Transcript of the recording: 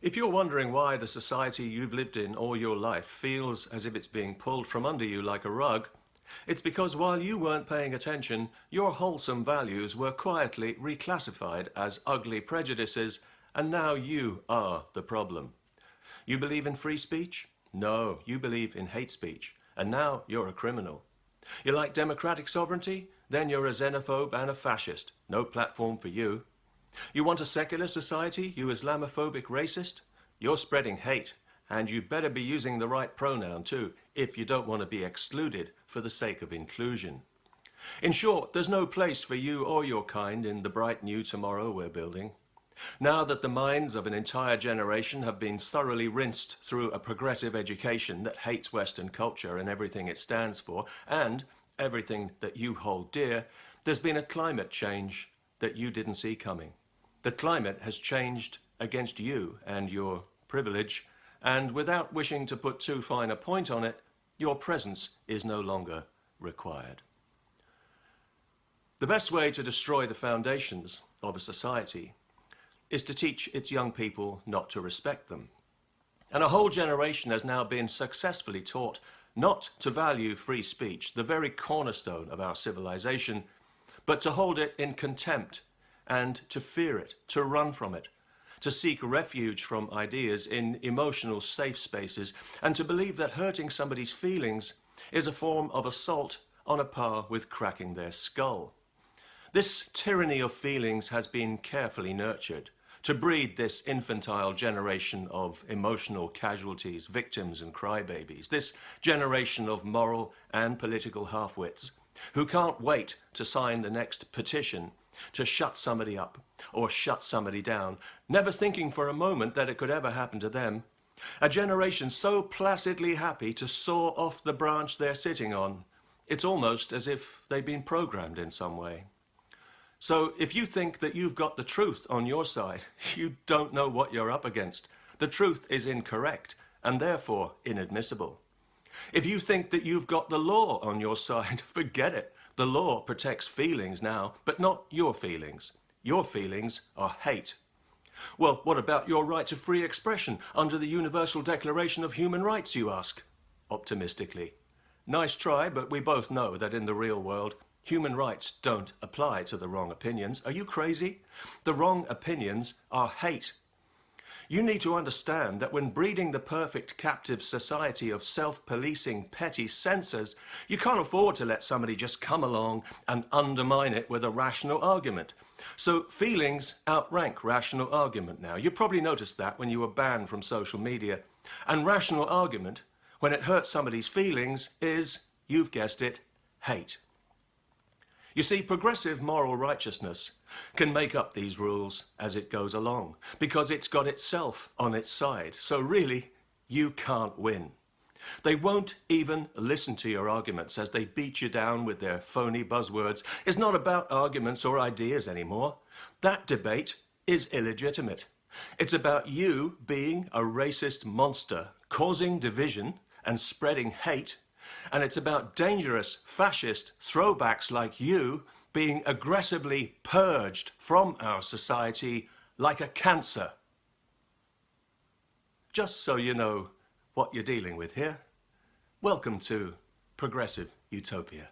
If you're wondering why the society you've lived in all your life feels as if it's being pulled from under you like a rug, it's because while you weren't paying attention, your wholesome values were quietly reclassified as ugly prejudices, and now you are the problem. You believe in free speech? No, you believe in hate speech, and now you're a criminal. You like democratic sovereignty? Then you're a xenophobe and a fascist. No platform for you. You want a secular society, you Islamophobic racist? You're spreading hate, and you better be using the right pronoun too, if you don't want to be excluded for the sake of inclusion. In short, there's no place for you or your kind in the bright new tomorrow we're building. Now that the minds of an entire generation have been thoroughly rinsed through a progressive education that hates Western culture and everything it stands for, and everything that you hold dear, there's been a climate change that you didn't see coming. The climate has changed against you and your privilege, and without wishing to put too fine a point on it, your presence is no longer required. The best way to destroy the foundations of a society is to teach its young people not to respect them. And a whole generation has now been successfully taught not to value free speech, the very cornerstone of our civilization, but to hold it in contempt and to fear it, to run from it, to seek refuge from ideas in emotional safe spaces, and to believe that hurting somebody's feelings is a form of assault on a par with cracking their skull. This tyranny of feelings has been carefully nurtured to breed this infantile generation of emotional casualties, victims and crybabies, this generation of moral and political half-wits who can't wait to sign the next petition to shut somebody up or shut somebody down, never thinking for a moment that it could ever happen to them. A generation so placidly happy to soar off the branch they're sitting on, it's almost as if they've been programmed in some way. So if you think that you've got the truth on your side, you don't know what you're up against. The truth is incorrect and therefore inadmissible. If you think that you've got the law on your side, forget it. The law protects feelings now, but not your feelings. Your feelings are hate. Well, what about your right to free expression under the Universal Declaration of Human Rights, you ask? Optimistically. Nice try, but we both know that in the real world, human rights don't apply to the wrong opinions. Are you crazy? The wrong opinions are hate. You need to understand that when breeding the perfect captive society of self-policing petty censors, you can't afford to let somebody just come along and undermine it with a rational argument. So feelings outrank rational argument now. You probably noticed that when you were banned from social media. And rational argument, when it hurts somebody's feelings, is, you've guessed it, hate. You see, progressive moral righteousness can make up these rules as it goes along, because it's got itself on its side. So really, you can't win. They won't even listen to your arguments as they beat you down with their phony buzzwords. It's not about arguments or ideas anymore. That debate is illegitimate. It's about you being a racist monster, causing division and spreading hate. And it's about dangerous fascist throwbacks like you being aggressively purged from our society like a cancer. Just so you know what you're dealing with here, welcome to Progressive Utopia.